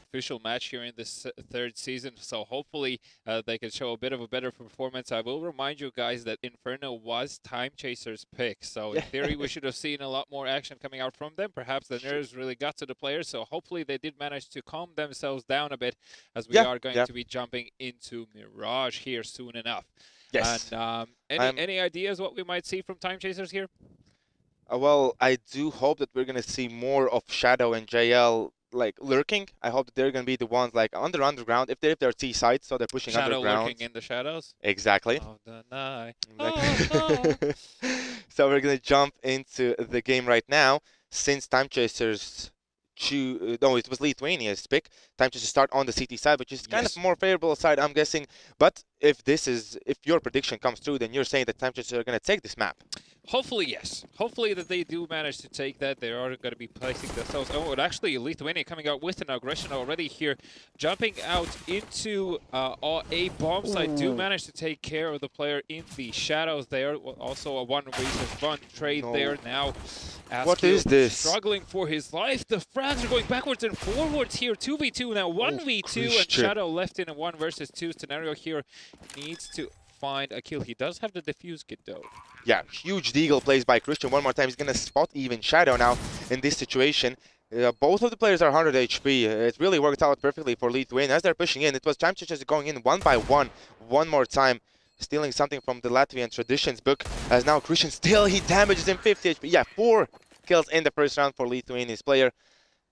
official match here in this third season. So hopefully they can show a bit of a better performance. I will remind you guys that Inferno was TimeChaser's pick. So in theory, we should have seen a lot more action coming out from them. Perhaps the nerves really got to the players. So hopefully they did manage to calm themselves down a bit, as we are going to be jumping into Mirage here soon enough. Yes. And any ideas what we might see from TimeChasers here? Well, I do hope that we're going to see more of Shadow and JL like lurking. I hope that they're going to be the ones like on the underground if they're T sides, so they're pushing underground. Shadow lurking in the shadows? Exactly. Of the night. So we're going to jump into the game right now. Since TimeChasers no, it was Lithuania's pick. TimeChasers start on the CT side, which is kind of more favorable side, I'm guessing. But if your prediction comes true, then you're saying that TimeChasers are going to take this map. Hopefully, yes. Hopefully that they do manage to take that. They are going to be placing themselves. Oh, and actually, Lithuania coming out with an aggression already here. Jumping out into a bomb site. Do manage to take care of the player in the shadows there. Also a 1v1 trade there now. What is this? Struggling for his life. The frags are going backwards and forwards here. 2v2 now. 1v2 and Shadow left in a 1 versus 2 scenario here. Needs to find a kill. He does have the defuse kit though. Yeah, huge deagle plays by Christian. One more time, he's going to spot even Shadow now in this situation. Both of the players are 100 HP. It really worked out perfectly for Lithuania as they're pushing in. It was TimeChasers going in one by one. One more time, stealing something from the Latvian traditions book. As now Christian still, he damages him 50 HP. Yeah, 4 kills in the first round for Lithuania's player.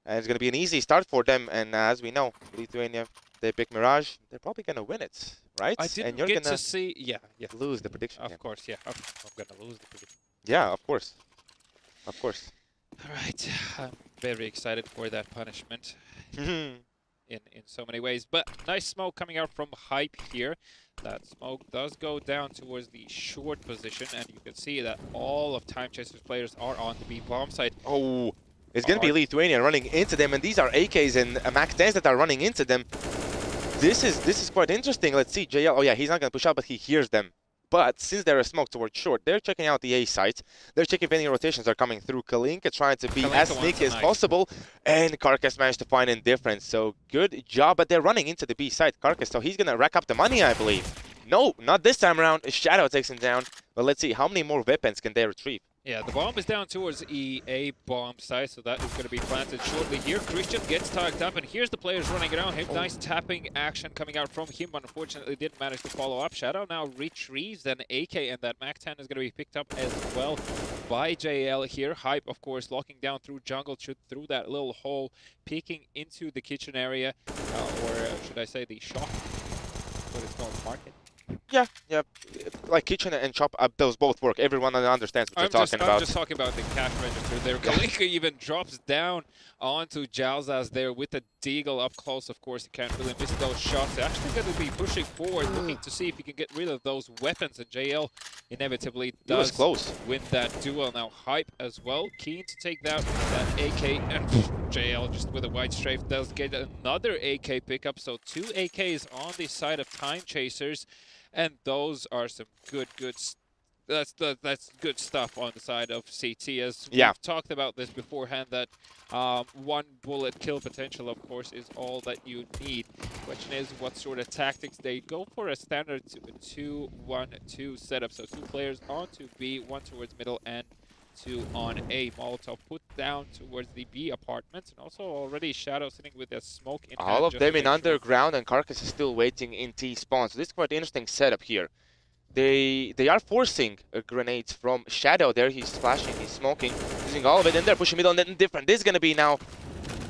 And it's going to be an easy start for them. And as we know, Lithuania, they pick Mirage. They're probably going to win it, right? I didn't get to see. Yeah. Lose the prediction. Of course, yeah. I'm going to lose the prediction. Yeah, of course. Of course. All right. I'm very excited for that punishment in so many ways. But nice smoke coming out from Hype here. That smoke does go down towards the short position. And you can see that all of TimeChasers players are on the B bomb site. Oh. It's going to be Lithuania running into them, and these are AKs and Max 10s that are running into them. This is quite interesting. Let's see, JL. Oh yeah, he's not going to push out, but he hears them. But since they're a smoke towards short, they're checking out the A site. They're checking if any rotations are coming through. Kalinka trying to be as sneaky as possible, and Carcass managed to find indifference. So good job, but they're running into the B site. Carcass, so he's going to rack up the money, I believe. No, not this time around. Shadow takes him down. But let's see, how many more weapons can they retrieve? Yeah, the bomb is down towards EA bomb site, so that is going to be planted shortly here. Christian gets tagged up, and here's the players running around him. Nice tapping action coming out from him, but unfortunately didn't manage to follow up. Shadow now retrieves an AK, and that MAC-10 is going to be picked up as well by JL here. Hype, of course, locking down through jungle, through that little hole, peeking into the kitchen area, or should I say the shop, what it's called, market. Yeah, like kitchen and shop, those both work. Everyone understands what you're talking about. I'm just talking about the cash register there. Kalinka even drops down onto Jalzaz there with the deagle up close. Of course, he can't really miss those shots. They're actually going to be pushing forward, looking to see if he can get rid of those weapons. And JL inevitably does win that duel. Now Hype as well, keen to take that AK, and JL just with a wide strafe does get another AK pickup. So 2 AKs on the side of TimeChasers. And those are some good that's good stuff on the side of CT. As we've talked about this beforehand, that 1 bullet kill potential, of course, is all that you need. Question is what sort of tactics they go for. A standard 2-1-2 setup. So 2 players onto B, 1 towards middle, and 2 on A. Molotov put down towards the B apartments, and also already Shadow sitting with a smoke in hand. All of them in underground, and Carcass is still waiting in T spawn. So this is quite an interesting setup here. They are forcing grenades from Shadow there. He's flashing, he's smoking, using all of it, and they're pushing middle and then different. This is going to be now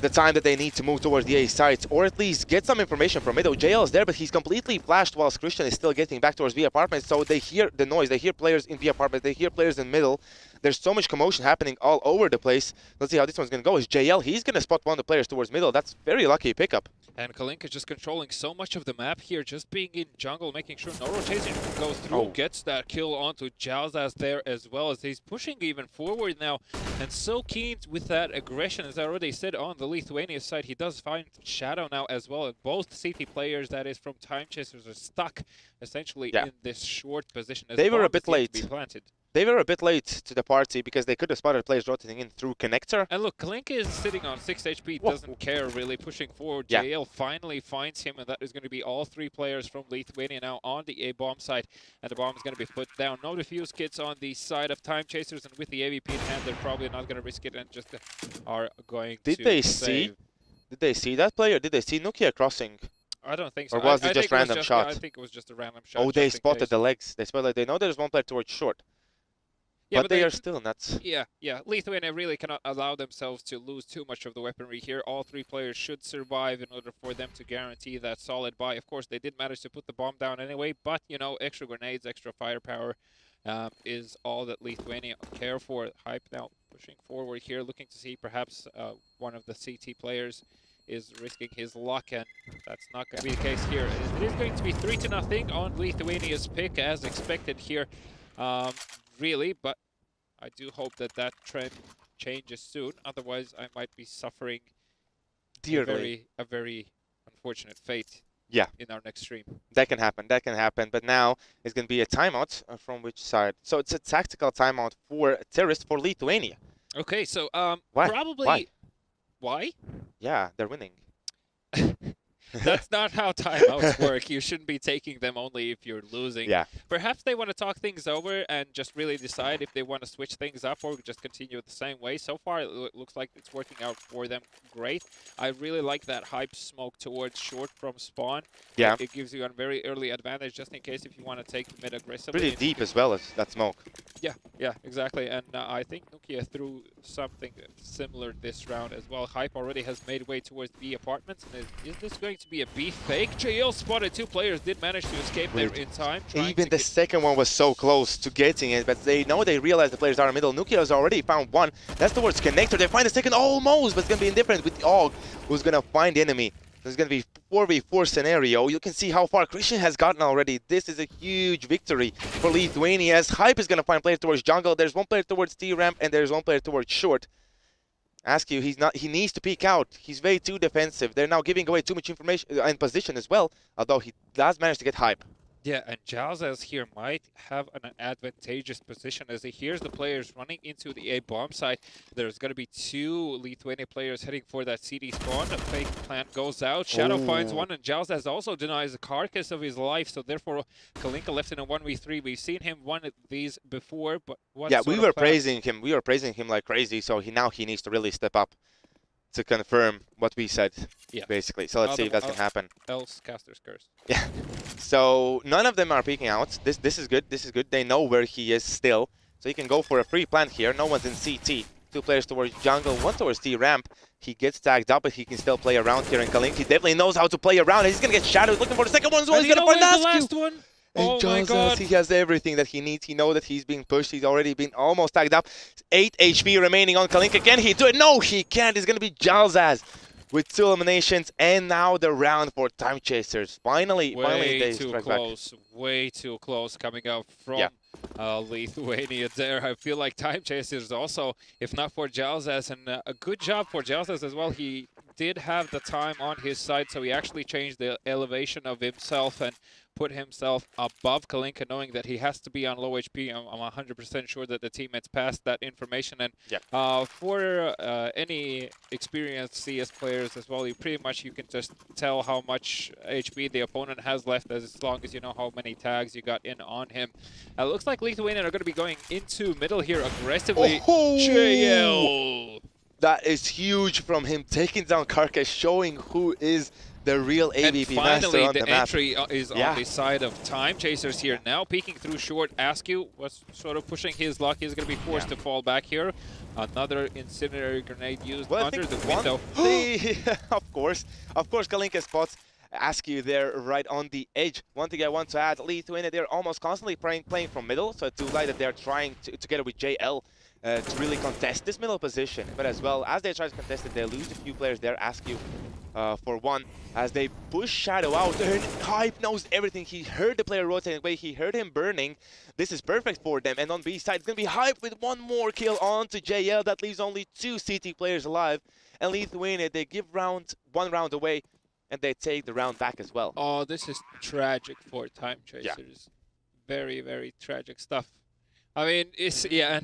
the time that they need to move towards the A sites, or at least get some information from middle. JL is there, but he's completely flashed whilst Christian is still getting back towards B apartments. So they hear the noise, they hear players in B apartments, they hear players in middle. There's so much commotion happening all over the place. Let's see how this one's going to go. Is JL, he's going to spot one of the players towards middle. That's very lucky pickup. And Kalinka just controlling so much of the map here, just being in jungle, making sure no rotation goes through, gets that kill onto Jalzaz there as well, as he's pushing even forward now, and so keen with that aggression. As I already said, on the Lithuania side, he does find Shadow now as well, and both CT players, that is from TimeChasers, are stuck essentially in this short position. As they were a bit late. They were a bit late to the party because they could have spotted players rotating in through connector. And look, Kalinka is sitting on 6 HP, doesn't care really, pushing forward. Yeah. JL finally finds him, and that is going to be all 3 players from Lithuania now on the A bomb side, and the bomb is going to be put down. No defuse kits on the side of TIMECHASERS, and with the AVP in hand, they're probably not going to risk it and just are going to Did they save. see? Did they see that player? Did they see Nokia crossing? I don't think so. Or was I it just think random was shot? I think it was just a random shot. Oh, they just in spotted case. the legs. They spotted. They know there's one player towards short. Yeah, but they are still nuts. Yeah. Lithuania really cannot allow themselves to lose too much of the weaponry here. All 3 players should survive in order for them to guarantee that solid buy. Of course, they did manage to put the bomb down anyway, but, you know, extra grenades, extra firepower is all that Lithuania care for. Hype now pushing forward here, looking to see perhaps one of the CT players is risking his luck, and that's not going to be the case here. It is going to be 3-0 on Lithuania's pick, as expected here, really, but I do hope that that trend changes soon. Otherwise, I might be suffering a very unfortunate fate in our next stream. That can happen. That can happen. But now it's going to be a timeout from which side? So it's a tactical timeout for terrorists for Lithuania. Okay, so Why? probably... Why? Yeah, they're winning. That's not how timeouts work. You shouldn't be taking them only if you're losing. Yeah. Perhaps they want to talk things over and just really decide if they want to switch things up or just continue it the same way. So far, it looks like it's working out for them great. I really like that hype smoke towards short from spawn. Yeah. It gives you a very early advantage just in case if you want to take the mid aggressively. Pretty deep as well as that smoke. Yeah, exactly. And I think Nokia threw something similar this round as well. Hype already has made way towards B apartments. And is this going to be a B fake? JL spotted 2 players, did manage to escape there in time. Even the second one was so close to getting it, but they realize the players are in middle. Nokia has already found one. That's towards connector. They find the second almost, but it's going to be indifferent with Og, who's going to find the enemy. There's going to be 4v4 scenario. You can see how far Christian has gotten already. This is a huge victory for Lithuania, as Hype is going to find players towards jungle. There's one player towards T-ramp, and there's one player towards short. Ask you, he needs to peek out. He's way too defensive. They're now giving away too much information and position as well, although he does manage to get Hype. Yeah, and Jalzaz here might have an advantageous position as he hears the players running into the A bomb site. There's going to be 2 Lithuania players heading for that CD spawn. A fake plant goes out. Shadow finds one, and Jalzaz also denies the carcass of his life. So therefore, Kalinka left in a 1v3. We've seen him one of these before, but what? Yeah, we were praising him. We were praising him like crazy. So now he needs to really step up to confirm what we said, basically. So let's see if that can happen. Else caster's curse. Yeah. So none of them are peeking out. This is good. This is good. They know where he is still. So he can go for a free plant here. No one's in CT. 2 players towards jungle, 1 towards T-ramp. He gets tagged up, but he can still play around here. And Kalinka definitely knows how to play around. He's going to get shadowed. Looking for the second one as well. He's going to find the last one. And my God. He has everything that he needs. He knows that he's being pushed. He's already been almost tagged up. 8 HP remaining on Kalinka. Can he do it? No, he can't. It's going to be Jalzaz with 2 eliminations. And now the round for TIMECHASERS. Finally, way too close coming out from Lithuania there. I feel like TIMECHASERS also, if not for Jalzaz, and a good job for Jalzaz as well. He did have the time on his side, so he actually changed the elevation of himself and put himself above Kalinka, knowing that he has to be on low HP. I'm 100% sure that the teammates passed that information. And for any experienced CS players as well, you can just tell how much HP the opponent has left as long as you know how many tags you got in on him. It looks like Lithuania are going to be going into middle here aggressively. JL! That is huge from him, taking down Karka, showing who is the real AVP master on the map. And finally, the entry is on the side of TIMECHASERS here. Now peeking through short. Askew was sort of pushing his luck. He's going to be forced to fall back here. Another incendiary grenade used under the window. Of course, Kalinka spots Askew there right on the edge. One thing I want to add, Lithuania, they're almost constantly playing from middle, so it's too light that they're trying to, together with JL, to really contest this middle position. But as well, as they try to contest it, they lose a few players there. Askew for one, as they push Shadow out. And Hype knows everything. He heard the player rotating away. He heard him burning. This is perfect for them. And on B side, it's going to be Hype with one more kill onto JL. That leaves only 2 CT players alive. And Lithuania, they give one round away, and they take the round back as well. Oh, this is tragic for TIMECHASERS. Very, very tragic stuff. I mean, it's yeah,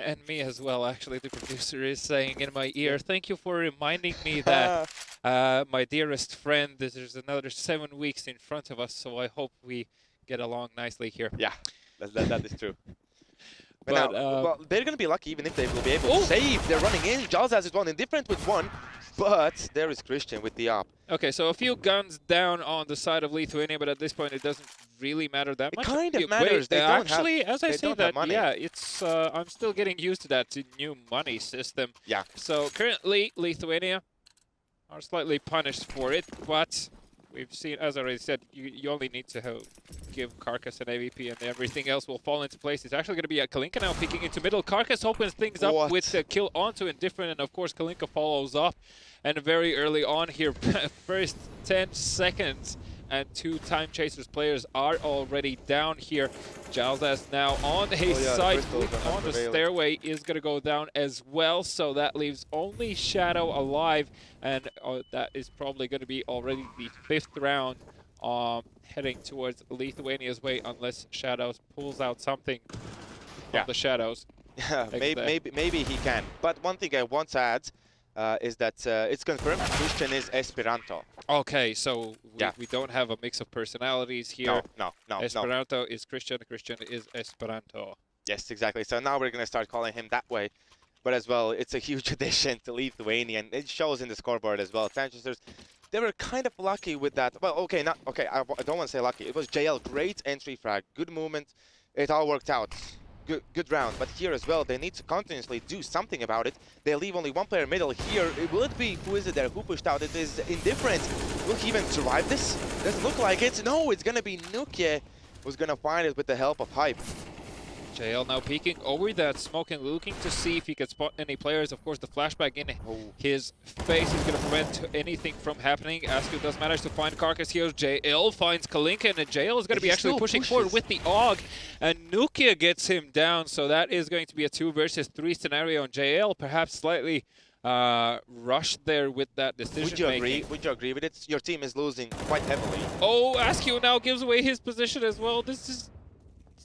and me as well. Actually, the producer is saying in my ear, "Thank you for reminding me that my dearest friend, there's another 7 weeks in front of us. So I hope we get along nicely here." Yeah, that is true. But But now, well, they're going to be lucky even if they will be able to save. They're running in. Jalzaz is one indifferent with one, but there is Christian with the op. okay, so a few guns down on the side of Lithuania, but at this point it doesn't really matter that It much. kind of Wait, matters. They don't actually, have, as I they say don't that, have money. yeah, it's I'm still getting used to that new money system. Yeah. So currently Lithuania are slightly punished for it, but we've seen, as I already said, you only need to give Carcass an AVP and everything else will fall into place. It's actually going to be a Kalinka now peeking into middle. Carcass opens things up with a kill onto Indifferent, and of course Kalinka follows up. And very early on here, first 10 seconds, and 2 Time Chasers players are already down here. Jalzaz now on his side on the stairway is going to go down as well, so that leaves only Shadow alive, and that is probably going to be already the 5th round heading towards Lithuania's way, unless Shadows pulls out something from the Shadows. Yeah, maybe he can. But one thing I want to add is that it's confirmed Christian is Esperanto. Okay, so we don't have a mix of personalities here. No. Esperanto is Christian, Christian is Esperanto. Yes, exactly. So now we're going to start calling him that way. But as well, it's a huge addition to Lithuania, and it shows in the scoreboard as well. TIMECHASERS, they were kind of lucky with that. Well, okay, I don't want to say lucky. It was JL, great entry frag, good movement. It all worked out. Good round, but here as well, they need to continuously do something about it. They leave only one player middle here. Will it be, who is it there? Who pushed out? It is Indifferent. Will he even survive this? Doesn't look like it. No, it's gonna be Nuke who's gonna find it with the help of Hype. JL now peeking over that smoke and looking to see if he can spot any players. Of course, the flashback in his face is going to prevent anything from happening. Askew does manage to find Carcass here. JL finds Kalinka, and JL is going to be actually pushing forward with the AUG. And Nukia gets him down, so that is going to be a 2 versus 3 scenario. And JL perhaps slightly rushed there with that decision making. Would you agree with it? Your team is losing quite heavily. Oh, Askew now gives away his position as well. This is...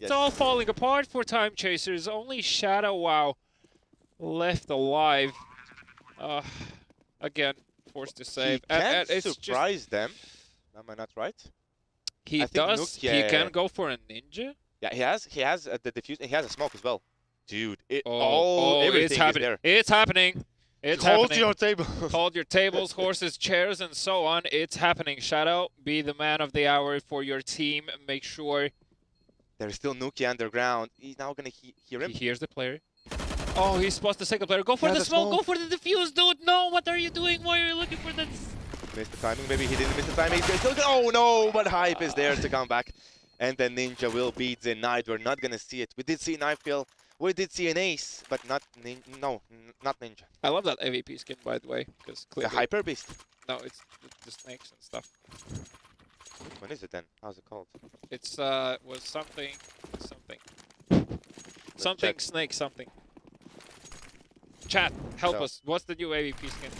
It's all falling apart for TIMECHASERS. Only Shadow Wow left alive. Again, forced to save. He can surprise them. Am I not right? He does. He can go for a ninja. Yeah, he has the diffuse. He has a smoke as well. Dude, everything it's happening. Is there. It's happening. It's Hold happening. your table. Hold your tables, horses, chairs, and so on. It's happening. Shadow, be the man of the hour for your team. Make sure. There's still Nuki underground. He's now gonna hear him. He hears the player. Oh, he spots the second player. Go for the smoke. Go for the defuse, dude. No, what are you doing? Why are you looking for that? Missed the timing. Maybe he didn't miss the timing. Oh no, but Hype is there to come back. And then Ninja will be denied. We're not gonna see it. We did see Knife Kill. We did see an ace, but not not Ninja. I love that AVP skin, by the way, because the Hyper Beast. No, it's the snakes and stuff. Which one is it then? How's it called? It's was something snake something. Chat, help us. What's the new AVP skin?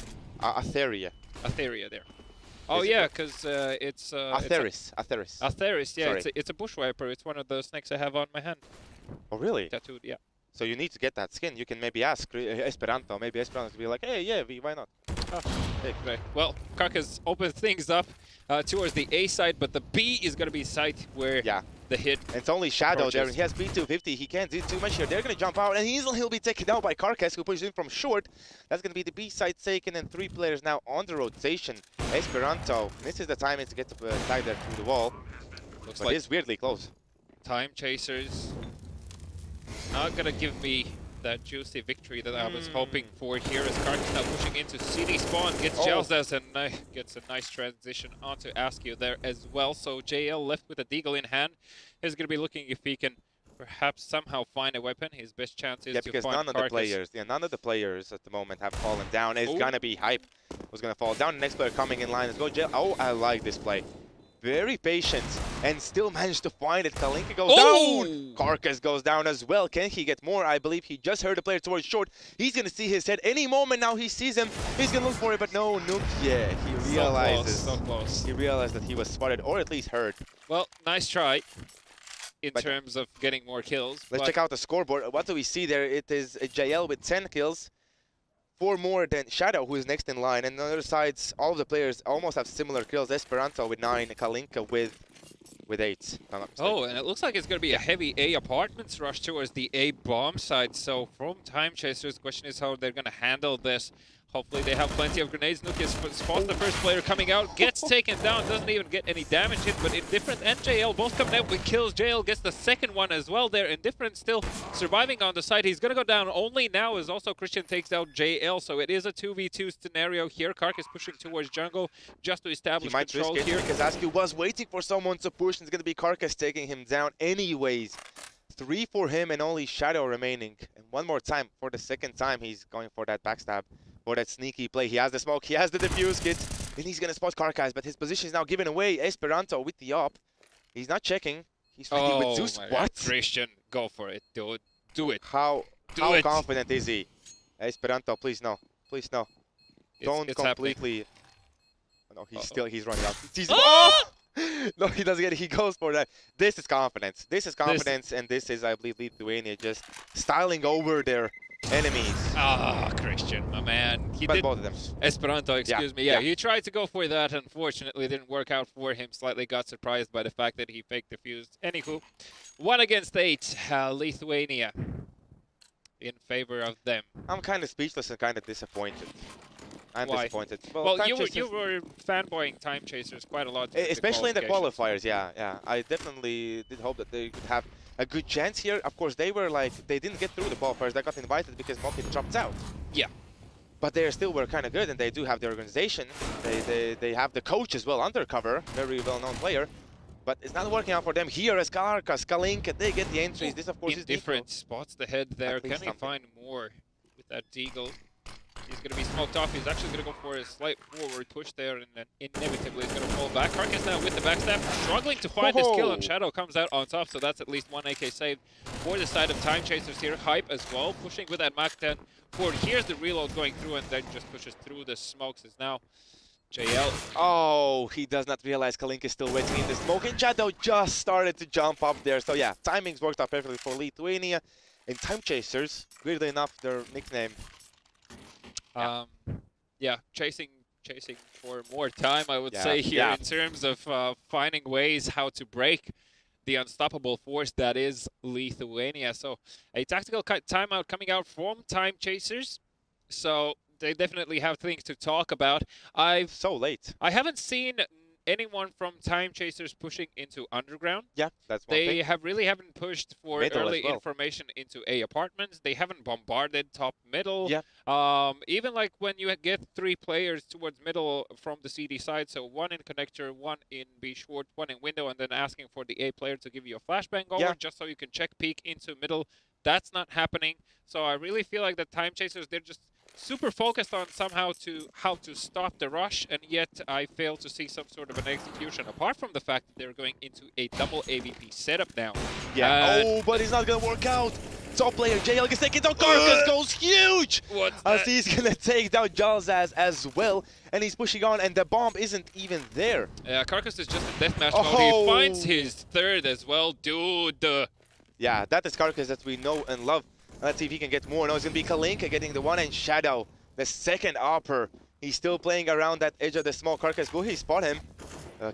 Atheria. Atheria there. Oh yeah, because it's Atheris. Atheris, yeah. Sorry. It's a bushwiper. It's one of the snakes I have on my hand. Oh really? Tattooed, yeah. So you need to get that skin. You can maybe ask Esperanto. Maybe Esperanto will be like, hey, yeah, why not? Oh, right. Well, Carcass opens things up towards the A side, but the B is going to be site where the hit. And it's only Shadow there, and he has B250. He can't do too much here. They're going to jump out, and he'll be taken down by Carcass, who pushes in from short. That's going to be the B side taken, and 3 players now on the rotation. Esperanto, this is the timing to get the tag there through the wall. Looks but like it is weirdly close. TIMECHASERS not going to give me that juicy victory that I was hoping for here, as Carcass now pushing into CD spawn, gets Jalzaz and gets a nice transition onto Askew there as well. So JL left with a deagle in hand is going to be looking if he can perhaps somehow find a weapon. His best chance is to because find none of the players at the moment have fallen down. It's gonna be Hype who's gonna fall down. The next player coming in line is go JL. Oh, I like this play. Very patient and still managed to find it. Kalinka goes down. Carcass goes down as well. Can he get more? I believe he just heard a player towards short. He's going to see his head any moment now. He sees him. He's going to look for it, but no, Nukia. He realizes. So close. He realized that he was spotted, or at least heard. Well, nice try. in But terms of getting more kills. let's but check out the scoreboard. What do we see there? It is JL with 10 kills, 4 more than Shadow, who is next in line. And on the other sides, all of the players almost have similar kills. Esperanto with 9, Kalinka with 8. If I'm not mistaken. Oh, and it looks like it's going to be a heavy A apartments rush towards the A bomb side. So from Timechasers, the question is how they're going to handle this. Hopefully they have plenty of grenades. Nukias spots the first player coming out, gets taken down, doesn't even get any damage hit, but Indifferent and JL both coming out with kills. JL gets the second one as well there. Indifferent still surviving on the side. He's going to go down only now as also Christian takes out JL. So it is a 2v2 scenario here. Kark is pushing towards jungle just to establish control here. Because Askew was waiting for someone to push, and it's going to be Karkas taking him down anyways. 3 for him and only Shadow remaining. And one more time, for the second time, he's going for that backstab. For that sneaky play. He has the smoke, he has the defuse kit, and he's gonna spot Karkas, but his position is now given away. Esperanto with the op. He's not checking. He's ready with Zeus. What? Christian, go for it, dude. Do it. How confident is he? Esperanto, please no. Please no. Don't it's completely. Oh, no, he's running out. Oh! No, he doesn't get it. He goes for that. This is confidence. This is confidence, and this is, I believe, Lithuania just styling over their enemies. Christian, my man. He but did both of them. Esperanto, excuse me. Yeah, he tried to go for that. Unfortunately, it didn't work out for him. Slightly got surprised by the fact that he fake defused. Anywho, 1 against 8, Lithuania in favor of them. I'm kind of speechless and kind of disappointed. I'm Why? disappointed. Well, you were fanboying Timechasers quite a lot. Especially in the qualifiers, yeah. I definitely did hope that they could have a good chance here. Of course, they didn't get through the qualifiers. They got invited because Mopin dropped out. Yeah. But they still were kind of good, and they do have the organization. They have the coach as well, Undercover, very well-known player. But it's not working out for them here as Karkas, Kalinka, they get the entries. This, of course, is different spots the head there. Can he find more with that Deagle? He's going to be smoked off. He's actually going to go for a slight forward push there, and then inevitably he's going to fall back. Karkas now with the backstab, struggling to find his kill, and Shadow comes out on top, so that's at least 1 AK saved for the side of Timechasers here. Hype as well, pushing with that Mach 10 forward. Here's the reload going through, and then just pushes through the smokes. Is now JL. Oh, he does not realize Kalinka is still waiting in the smoke, and Shadow just started to jump up there. So yeah, timings worked out perfectly for Lithuania. And Timechasers, weirdly enough, their nickname. Yeah, chasing for more time, I would say here, in terms of finding ways how to break the unstoppable force that is Lithuania. So a tactical timeout coming out from Timechasers. So they definitely have things to talk about. So late. I haven't seen anyone from Timechasers pushing into underground. Yeah, that's one thing. They haven't pushed for middle early well. information into A apartments. They haven't bombarded top middle. Yeah. Even like when you get 3 players towards middle from the CD side, so 1 in connector, 1 in B short, 1 in window, and then asking for the A player to give you a flashbang over just so you can check peek into middle. That's not happening. So I really feel like the Timechasers, they're just super focused on how to stop the rush, and yet I fail to see some sort of an execution, apart from the fact that they're going into a double AVP setup now. Yeah, but it's not gonna work out. Top player JL gets taken down, Karkas goes huge! As he's gonna take down Jalzaz as well, and he's pushing on, and the bomb isn't even there. Yeah, Karkas is just in deathmatch mode. He finds his 3rd as well, dude. Yeah, that is Karkas that we know and love. Let's see if he can get more. No, it's going to be Kalinka getting the 1, and Shadow, the second upper. He's still playing around that edge of the smoke. Karkas, will he spot him?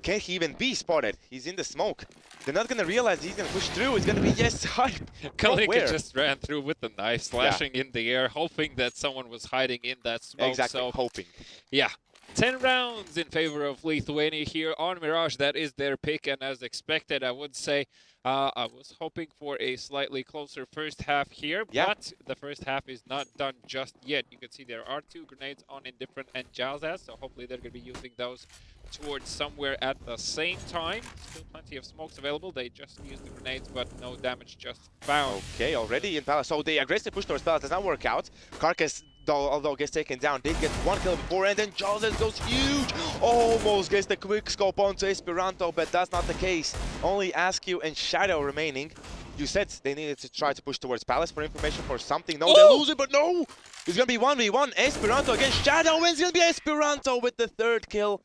Can't he even be spotted? He's in the smoke. They're not going to realize he's going to push through. It's going to be, yes, Hype. Kalinka just ran through with the knife, slashing in the air, hoping that someone was hiding in that smoke. Exactly, so, hoping. Yeah. 10 rounds in favor of Lithuania here on Mirage. That is their pick, and as expected, I would say I was hoping for a slightly closer first half here, but the first half is not done just yet. You can see there are 2 grenades on Indifferent and Jalzaz, so hopefully they're going to be using those towards somewhere at the same time. Still plenty of smokes available. They just used the grenades, but no damage just found. Okay, already in Palace. So the aggressive push towards Palace does not work out. Karkas, although gets taken down, did get 1 kill before, and then Jalzaz goes huge. Almost gets the quick scope onto Esperanto, but that's not the case. Only Askew and Shadow remaining. You said they needed to try to push towards Palace for information for something. No, they lose it, but no! It's gonna be 1v1. Esperanto against Shadow, and it's gonna be Esperanto with the 3rd kill.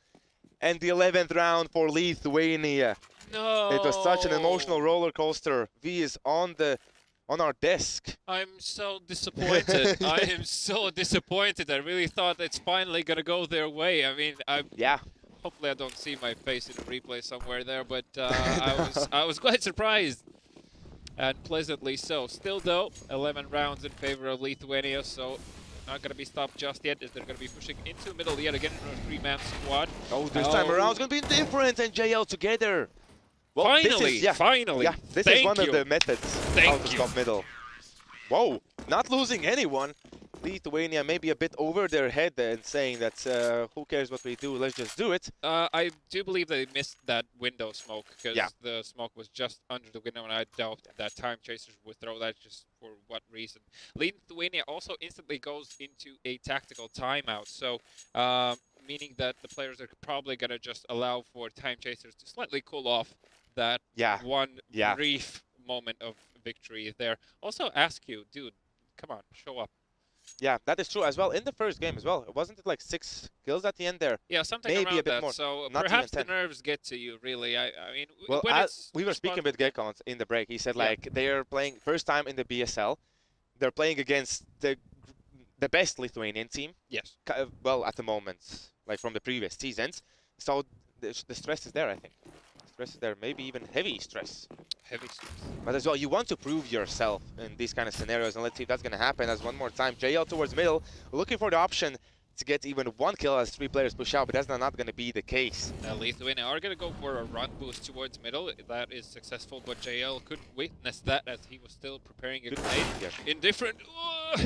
And the 11th round for Lithuania. No. It was such an emotional roller coaster. V is on our desk. I'm so disappointed. I am so disappointed. I really thought it's finally gonna go their way. I mean, Yeah. hopefully I don't see my face in a replay somewhere there, but I was quite surprised, and pleasantly so. Still though, 11 rounds in favor of Lithuania, so not gonna be stopped just yet, as they're gonna be pushing into middle yet again in a 3-man squad. Oh, this time around it's gonna be different, and JL together. Well, Finally, this is, finally. Yeah, this is one of the methods how to stop middle. Whoa, not losing anyone. Lithuania maybe a bit over their head and saying that who cares what we do, let's just do it. I do believe they missed that window smoke, because Yeah. the smoke was just under the window, and I doubt that TIMECHASERS would throw that, just for what reason. Lithuania also instantly goes into a tactical timeout, so meaning that the players are probably going to just allow for TIMECHASERS to slightly cool off that one brief moment of victory there. Also ask you, dude, come on, show up. Yeah, that is true as well. In the first game as well, wasn't it like 6 kills at the end there? Yeah, something maybe around a bit that. more. So Not perhaps the even 10. nerves get to you, really. I mean, well, when we were speaking with Gekon in the break. He said like they're playing first time in the BSL. They're playing against the best Lithuanian team. Yes. Well, at the moment, like from the previous seasons. So the stress is there, I think. Stress is there, maybe even heavy stress. Heavy stress. But as well, you want to prove yourself in these kind of scenarios, and let's see if that's going to happen. As one more time, JL towards middle, looking for the option to get even 1 kill as 3 players push out, but that's not going to be the case. Lithuania are going to go for a run boost towards middle. That is successful, but JL could witness that as he was still preparing a grenade in different...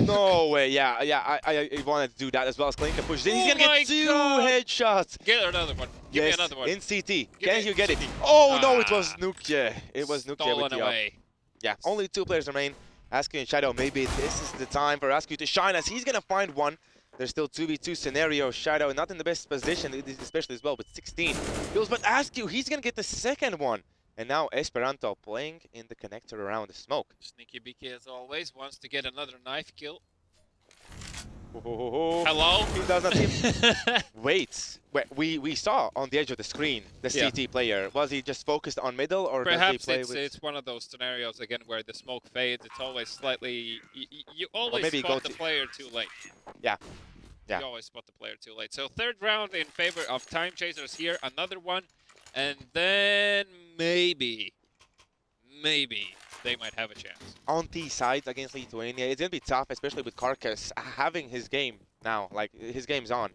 No way, yeah, I wanted to do that as well as Klinka pushed in. He's going to get 2 headshots. Get another one. Give me another one. In CT. Can you get it? Oh, no, it was Nukia. It was Nukia with the away. Yeah, only 2 players remain. Askew and Shadow, maybe this is the time for Askew to shine, as he's going to find one. There's still 2v2 scenario. Shadow not in the best position, especially as well, with 16 kills. But Askew, he's going to get the second one. And now Esperanto playing in the connector around the smoke. Sneaky Beaky, as always, wants to get another knife kill. Oh. Hello? He does not even... Wait, we saw on the edge of the screen the CT player. Was he just focused on middle, or perhaps does he play with... it's one of those scenarios again where the smoke fades. It's always slightly... You always maybe spot the player too late. Yeah. You always spot the player too late. So third round in favor of TIMECHASERS here. Another one. And then maybe they might have a chance. On T sides against Lithuania, it's going to be tough, especially with Karkas having his game now. Like, his game's on.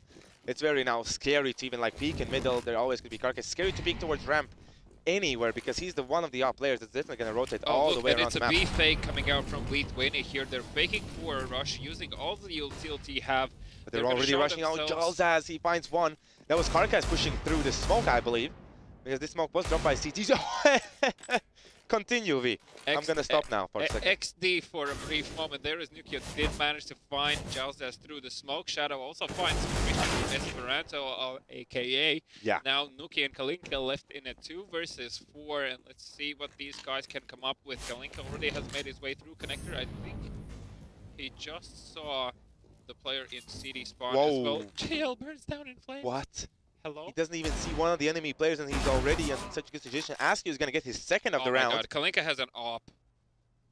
It's very now scary to even like peek in middle. They're always going to be Karkas. Scary to peek towards ramp anywhere, because he's the one of the players that's definitely going to rotate all the way around the map. It's a B fake coming out from Lithuania here. They're faking for a rush, using all the utility have. But they're already rushing out. Jalzaz, he finds one. That was Karkas pushing through the smoke, I believe. Because this smoke was dropped by CT. Continue, V. I'm going to stop now for a second. XD for a brief moment there, as Nukia did manage to find Jalzaz through the smoke. Shadow also finds Esperanto, aka. Yeah. Now Nukia and Kalinka left in a 2 versus 4, and let's see what these guys can come up with. Kalinka already has made his way through connector. I think he just saw the player in CD spawn as well. JL burns down in flames. What? Hello? He doesn't even see one of the enemy players, and he's already in such a good position. Askew is going to get his second of the round. Oh my god, Kalinka has an op.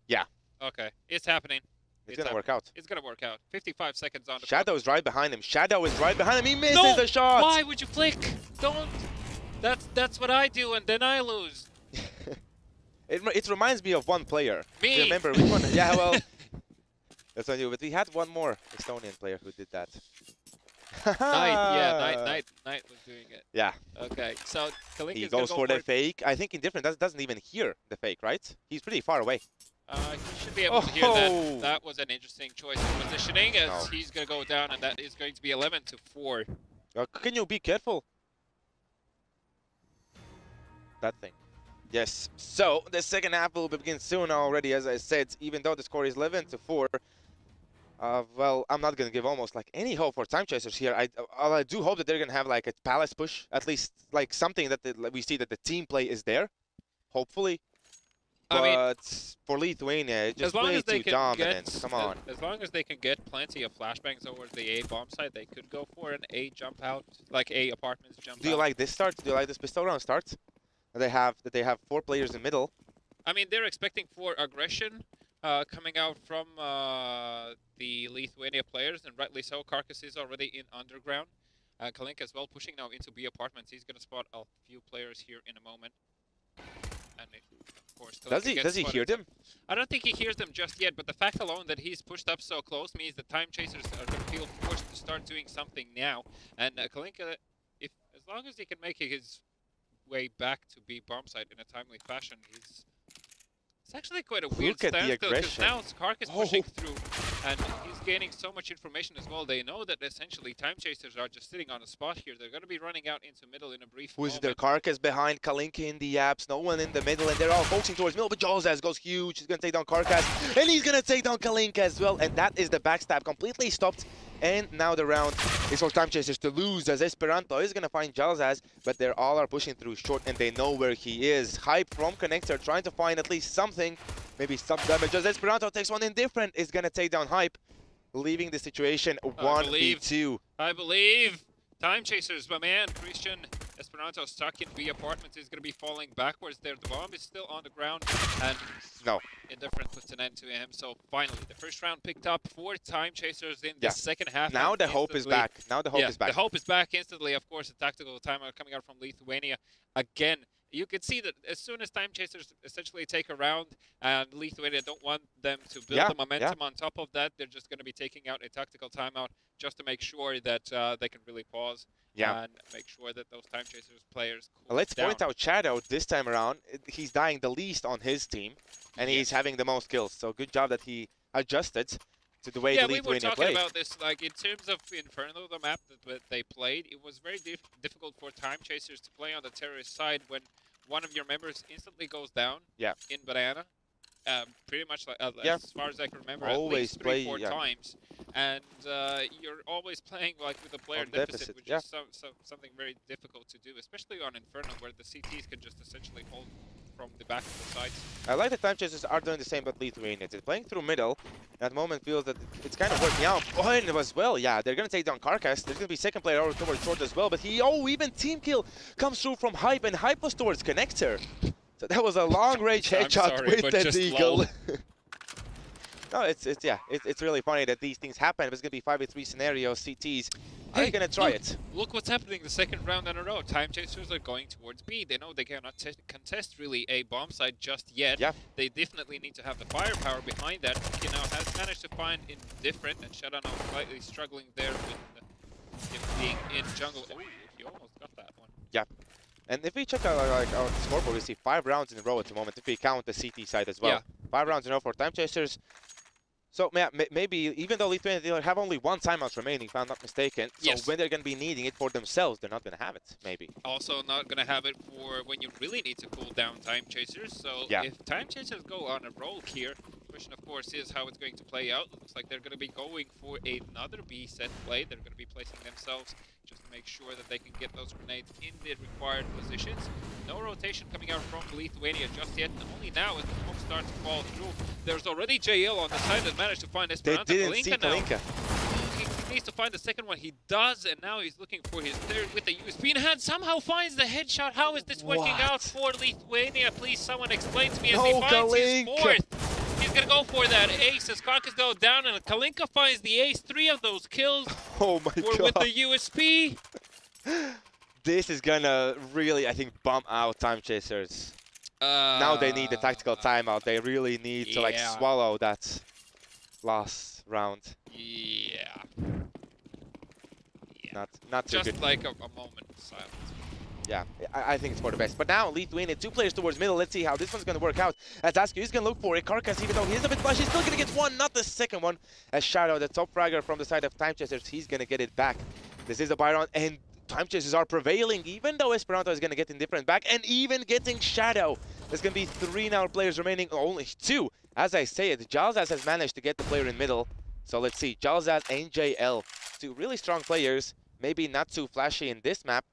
Yeah. Okay, it's happening. It's going to work out. It's going to work out. 55 seconds on the Shadow is right behind him. Shadow is right behind him. He misses the shot. Why would you flick? Don't. That's what I do, and then I lose. It reminds me of one player. Me. Do you remember which one? Yeah, well, that's on you. But we had one more Estonian player who did that. Knight was doing it. Yeah. Okay, so Kalinka he goes for the fake. I think Indifferent doesn't even hear the fake, right? He's pretty far away. He should be able to hear that. That was an interesting choice of positioning, as he's going to go down, and that is going to be 11-4. Can you be careful? That thing. Yes. So the second half will begin soon already, as I said. Even though the score is 11-4. Well, I'm not going to give almost like any hope for TIMECHASERS here. I do hope that they're going to have like a palace push, at least like something that we see that the team play is there, hopefully. But for Lithuania, it's just way too dominant. Come on. As long as they can get plenty of flashbangs over the A bomb site, they could go for an A jump out, like A apartments jump out. Do you like this start? Do you like this pistol round start? that they have 4 players in middle. I mean, they're expecting for aggression coming out from the Lithuania players, and rightly so. Carcass is already in underground. Kalinka as well pushing now into B apartments. He's going to spot a few players here in a moment. And it, of course, Kalinka Does he hear them? I don't think he hears them just yet, but the fact alone that he's pushed up so close means the Time Chasers are going to feel forced to start doing something now. And Kalinka, as long as he can make his way back to B bomb site in a timely fashion, it's actually quite a weird stance because now Skark is pushing through and he's gaining so much information as well. They know that essentially Time Chasers are just sitting on a spot here. They're going to be running out into middle in a brief moment. Who is there? Carcass behind, Kalinka in the apps, no one in the middle, and they're all focusing towards middle, but Jalzaz goes huge. He's going to take down Carcass, and he's going to take down Kalinka as well, and that is the backstab completely stopped. And now the round is for Time Chasers to lose, as Esperanto is going to find Jalzaz, but they all are pushing through short and they know where he is. Hype from Connector trying to find at least something, maybe some damage, as Esperanto takes one indifferent, is going to take down Hype, leaving the situation 1v2. I believe Time Chasers, my man, Christian Esperanto stuck in B apartments, is going to be falling backwards there. The bomb is still on the ground, and indifferent puts an end to him. So finally, the first round picked up for Time Chasers in the second half. Now the hope is back. Now the hope is back. The hope is back instantly. Of course, a tactical timeout coming out from Lithuania again. You can see that as soon as Time Chasers essentially take a round and Lithuania don't want them to build the momentum on top of that, they're just going to be taking out a tactical timeout just to make sure that they can really pause and make sure that those Time Chasers players cool Let's down. point out Shadow this time around. He's dying the least on his team, and he's having the most kills. So good job that he adjusted to the way the Lithuania we were talking played. about this, like in terms of Inferno, the map that they played, it was very difficult for Time Chasers to play on the terrorist side when one of your members instantly goes down in Banana. Pretty much like, as far as I can remember, always at least 3-4 times. And you're always playing like with a player deficit, which is something very difficult to do, especially on Inferno, where the CTs can just essentially hold from the back of the sides. I like the Time Chasers are doing the same, but Lithuania. They're playing through middle. At the moment, feels that it's kind of working out. Oh, and as well, they're going to take down Carcass. There's going to be second player over towards short as well, but even team kill comes through from Hype, and Hype was towards Connector. So that was a long-range headshot with the Deagle. No, it's really funny that these things happen. It's going to be 5v3 scenarios, CTs. Are you going to try it? Look what's happening the second round in a row. Time Chasers are going towards B. They know they cannot contest really a bomb site just yet. They definitely need to have the firepower behind that. You know, has managed to find Indifferent, and Shadow now slightly struggling there with him being in jungle. Oh, he almost got that one. And if we check out our scoreboard, we see 5 rounds in a row at the moment, if we count the CT side as well. 5 rounds in a row for Time Chasers. So maybe, even though Lithuania have only 1 timeout remaining, if I'm not mistaken, so when they're going to be needing it for themselves, they're not going to have it, maybe. Also not going to have it for when you really need to cool down Time Chasers. So if Time Chasers go on a roll here, the question, of course, is how it's going to play out. It looks like they're going to be going for another B set play. They're going to be placing themselves just to make sure that they can get those grenades in the required positions. No rotation coming out from Lithuania just yet, and only now as the smoke starts to fall through. There's already JL on the side that managed to find Esperanto. They didn't see Kalinka. He needs to find the second one. He does, and now he's looking for his third with the USP in hand. Somehow finds the headshot. How is this working out for Lithuania? Please, someone explain to me as he finds his fourth. He's going to go for that ace as Carcass go down, and Kalinka finds the ace. 3 of those kills were with the USP. This is going to really, I think, bump out Time Chasers. Now they need the tactical timeout. They really need to swallow that last round. Not too just good. like a moment of silence. I think it's for the best. But now, Lithuania, 2 players towards middle. Let's see how this one's going to work out. As Askew is going to look for it. Carcass, even though he is a bit flashy, he's still going to get one, not the second one. As Shadow, the top fragger from the side of Time Chasers, he's going to get it back. This is a Byron, and Time Chasers are prevailing, even though Esperanto is going to get Indifferent back, and even getting Shadow. There's going to be 3 now players remaining, only 2. As I say it, Jalzaz has managed to get the player in middle. So let's see, Jalzaz and JL, 2 really strong players, maybe not too flashy in this map,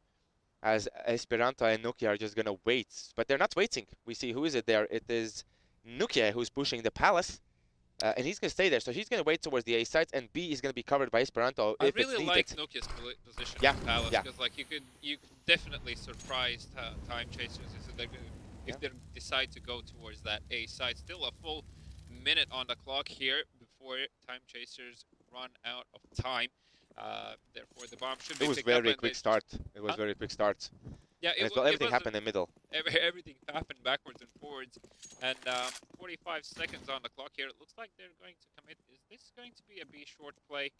as Esperanto and Nukia are just going to wait. But they're not waiting. We see who is it there. It is Nukia who's pushing the Palace. And he's going to stay there, so he's going to wait towards the A sites, and B is going to be covered by Esperanto I if really it's needed. like Nokia's position Yeah, in Palace yeah. because like you could definitely surprise Time Chasers if they decide to go towards that A site. Still a full minute on the clock here before Time Chasers run out of time. Therefore, the bomb should be It was picked up. very quick start. It was Huh? very quick start. Yeah, And as well, everything was happened in the middle. everything happened backwards and forwards. And 45 seconds on the clock here. It looks like they're going to commit. Is this going to be a B short play?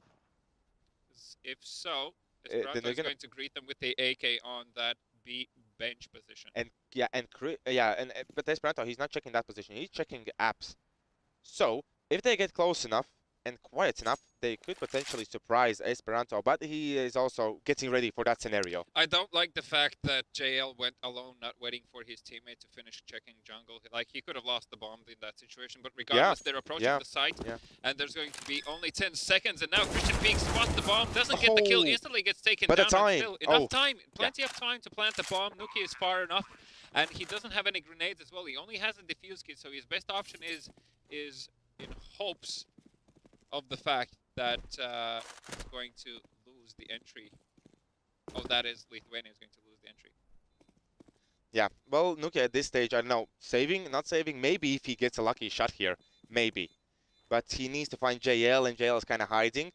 'Cause if so, Then Esperanto they're is gonna- going to greet them with the AK on that B bench position. And but Esperanto, he's not checking that position. He's checking apps. So if they get close enough and quiet enough, they could potentially surprise Esperanto. But he is also getting ready for that scenario. I don't like the fact that JL went alone, not waiting for his teammate to finish checking jungle. Like, he could have lost the bomb in that situation, but regardless, they're approaching the site, and there's going to be only 10 seconds, and now Christian Peak spots the bomb, doesn't get the kill, instantly gets taken down, time. Still enough time, plenty of time to plant the bomb. Nuki is far enough, and he doesn't have any grenades as well. He only has a defuse kit, so his best option is in hopes of the fact that he's going to lose the entry. Oh, that is Lithuania is going to lose the entry. Yeah, well, Nuki at this stage, I don't know, saving, not saving, maybe if he gets a lucky shot here, maybe. But he needs to find JL, and JL is kind of hiding.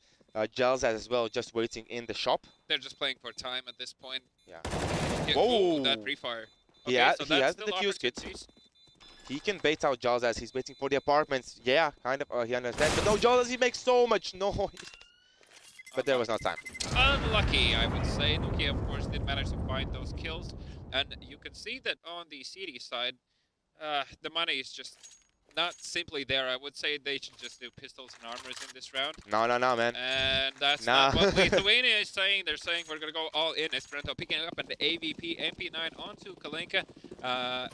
Gels as well, just waiting in the shop. They're just playing for time at this point. Yeah. Whoa, that pre-fire. Okay, Yeah, so he has the defuse kit. He can bait out Giles as he's waiting for the apartments. Yeah, kind of. He understands. But no, Giles, he makes so much noise. But there was no time. Unlucky, I would say. Nuki, of course, did manage to find those kills. And you can see that on the CD side, the money is just not simply there. I would say they should just do pistols and armors in this round. No, man. And that's not what Lithuania is saying. They're saying we're going to go all in. Esperanto picking up at the AVP, MP9 onto Kalinka,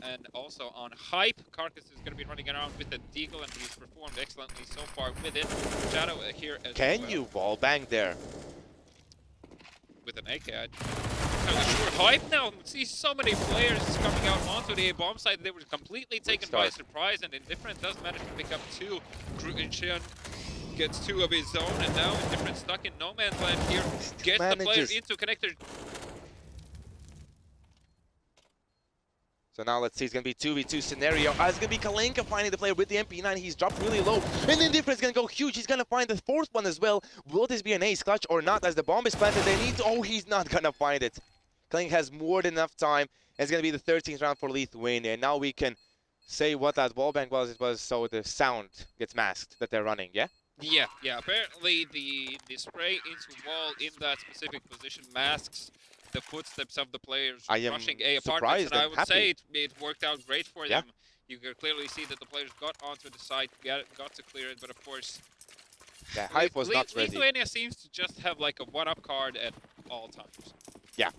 and also on Hype. Carcass is going to be running around with the Deagle, and he's performed excellently so far with it. Shadow here as well. Can you wall bang there? With an AK, I'm not sure. Hype now see so many players coming out onto the bomb site. They were completely taken by surprise, and Indifferent does manage to pick up two. Christian gets two of his own, and now Indifferent stuck in no man's land here. Gets the player into connector. So now let's see, it's going to be 2v2 scenario. It's going to be Kalinka finding the player with the MP9. He's dropped really low. And Indifferent's going to go huge. He's going to find the fourth one as well. Will this be an ace clutch or not? As the bomb is planted, they need to... Oh, he's not going to find it. Kalinka has more than enough time. It's going to be the 13th round for Lithuania. And now we can say what that wallbang was. It was so the sound gets masked that they're running, yeah? Yeah. Apparently the spray into wall in that specific position masks the footsteps of the players rushing A apartments, and I would say it worked out great for them. You can clearly see that the players got onto the site, got to clear it, but of course, Hype was not ready. Lithuania seems to just have like a one-up card at all times. Yeah.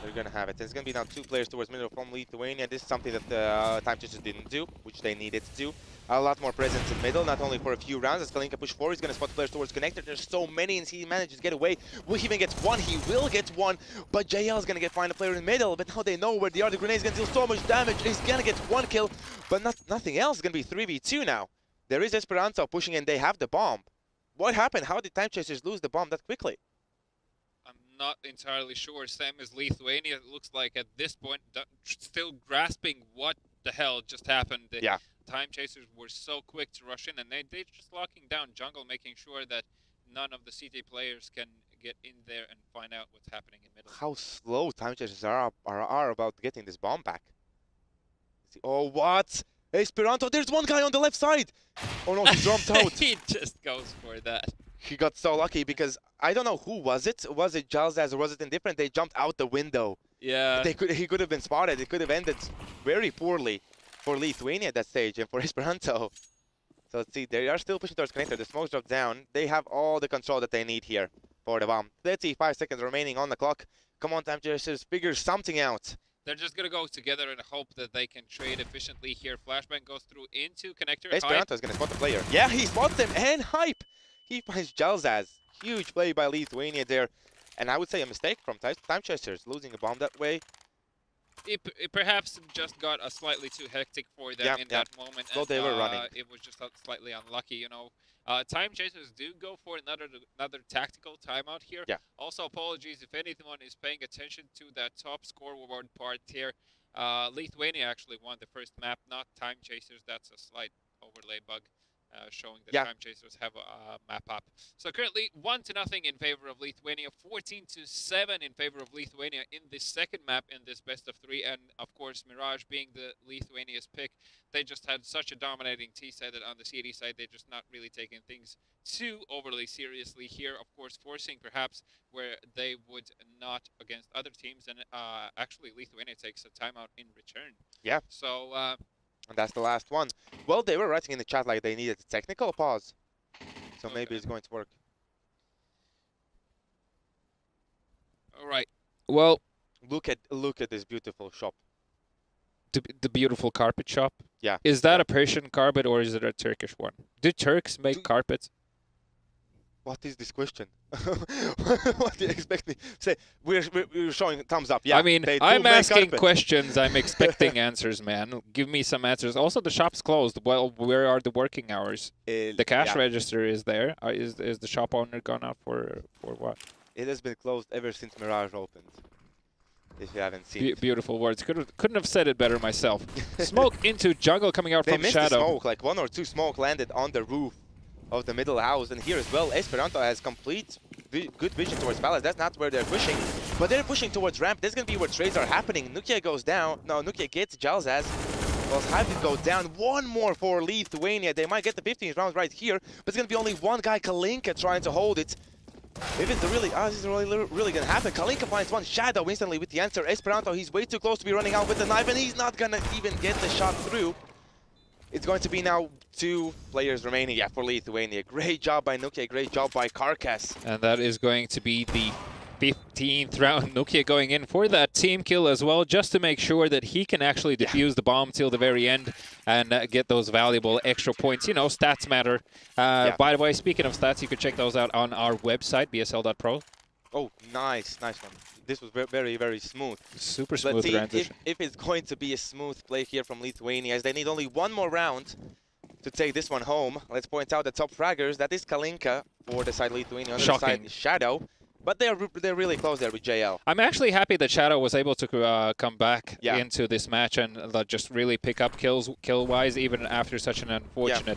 They're going to have it. There's going to be now two players towards middle from Lithuania. This is something that the TIMECHASERS didn't do, which they needed to do. A lot more presence in middle, not only for a few rounds. As Kalinka push forward, he's going to spot the players towards connector. There's so many, and he manages to get away. Will he even get one? He will get one, but JL is going to find a player in middle. But now they know where they are. The grenade is going to deal so much damage. He's going to get one kill, but nothing else. It's going to be 3v2 now. There is Esperanto pushing, and they have the bomb. What happened? How did TIMECHASERS lose the bomb that quickly? I'm not entirely sure. Same as Lithuania, it looks like at this point, still grasping what the hell just happened. Yeah. TIMECHASERS were so quick to rush in, and they're just locking down jungle, making sure that none of the CT players can get in there and find out what's happening in middle. How slow TIMECHASERS are about getting this bomb back. Oh, what? Esperanto, there's one guy on the left side. Oh no, he jumped out. He just goes for that. He got so lucky because I don't know who was it. Was it Giles or was it Indifferent? They jumped out the window. Yeah. He could have been spotted. It could have ended very poorly for Lithuania at that stage and for Esperanto. So let's see, they are still pushing towards connector. The smoke's dropped down. They have all the control that they need here for the bomb. 35 seconds remaining on the clock. Come on, TIMECHASERS, figure something out. They're just going to go together and hope that they can trade efficiently here. Flashbang goes through into connector. Esperanto is going to spot the player. Yeah, he spots him, and Hype. He finds Giles. Huge play by Lithuania there. And I would say a mistake from TIMECHASERS, losing a bomb that way. it perhaps just got a slightly too hectic for them in that moment. Well, they were running. It was just slightly unlucky, you know. Time Chasers do go for another tactical timeout here. Yeah. Also, apologies if anyone is paying attention to that top scoreboard part here. Lithuania actually won the first map, not Time Chasers. That's a slight overlay bug. Showing that Time Chasers have a map up. So currently 1-0 in favor of Lithuania, 14-7 in favor of Lithuania in this second map in this best of 3. And of course, Mirage being the Lithuania's pick, they just had such a dominating T side that on the CD side, they're just not really taking things too overly seriously here. Of course, forcing perhaps where they would not against other teams. And actually, Lithuania takes a timeout in return. Yeah. So... and that's the last one. Well, they were writing in the chat like they needed a technical pause. So maybe it's going to work. All right. Well, look at this beautiful shop. The beautiful carpet shop. Yeah. Is that a Persian carpet or is it a Turkish one? Do Turks make carpets? What is this question? What do you expect me to say? We're showing thumbs up. Yeah. I mean, I'm asking questions. I'm expecting answers, man. Give me some answers. Also, the shop's closed. Well, where are the working hours? The cash register is there. Is the shop owner gone out for what? It has been closed ever since Mirage opened. If you haven't seen it. Beautiful words. Couldn't have said it better myself. Smoke into jungle coming out from Shadow. The smoke. Like 1 or 2 smoke landed on the roof of the middle house, and here as well Esperanto has complete good vision towards Palace. That's not where they're pushing, but they're pushing towards ramp. That's gonna be where trades are happening. Nukia goes down. No, Nukia gets Jalzaz. Well, Hybrid go down. One more for Lithuania. They might get the 15th round right here, but it's gonna be only one guy, Kalinka, trying to hold it. If it's really, this is really gonna happen. Kalinka finds one Shadow instantly with the answer. Esperanto, he's way too close to be running out with the knife, and he's not gonna even get the shot through. It's going to be now 2 players remaining, for Lithuania. Great job by Nukia, great job by Carcass. And that is going to be the 15th round. Nukia going in for that team kill as well, just to make sure that he can actually defuse the bomb till the very end and get those valuable extra points. You know, stats matter. By the way, speaking of stats, you can check those out on our website, BSL.pro. Oh, nice one. This was very, very smooth. Super smooth transition. If it's going to be a smooth play here from Lithuania, as they need only one more round to take this one home. Let's point out the top fraggers. That is Kalinka for the side Lithuania. On the side Shadow. But they're really close there with JL. I'm actually happy that Shadow was able to come back into this match and just really pick up kills kill-wise, even after such an unfortunate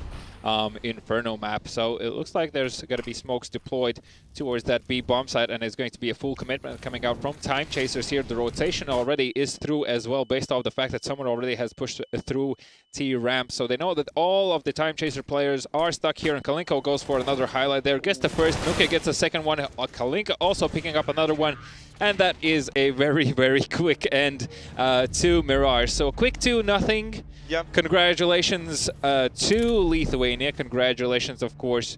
Inferno map. So it looks like there's going to be smokes deployed towards that B bomb site, and it's going to be a full commitment coming out from Time Chasers here. The rotation already is through as well, based off the fact that someone already has pushed through T ramp. So they know that all of the Time Chaser players are stuck here, and Kalinka goes for another highlight there. Gets the first, Nukia gets the second one. Kalinka also picking up another one. And that is a very, very quick end to Mirage. So a quick 2-0. Yep. Congratulations to Lithuania. Congratulations, of course,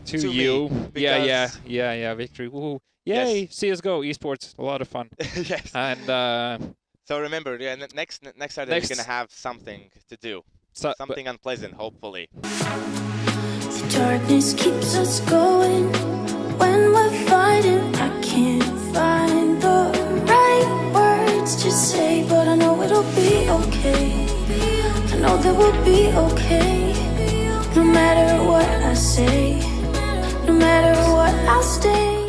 to you. Yeah, victory. Woohoo. Yay, yes. CSGO, eSports, a lot of fun. Yes. And so remember, next Saturday we're going to have something to do. Something unpleasant, hopefully. The darkness keeps us going when we're fighting. I can't find the right words to say, but I know it'll be okay. I know that we'll be okay. No matter what I say, no matter what I'll stay.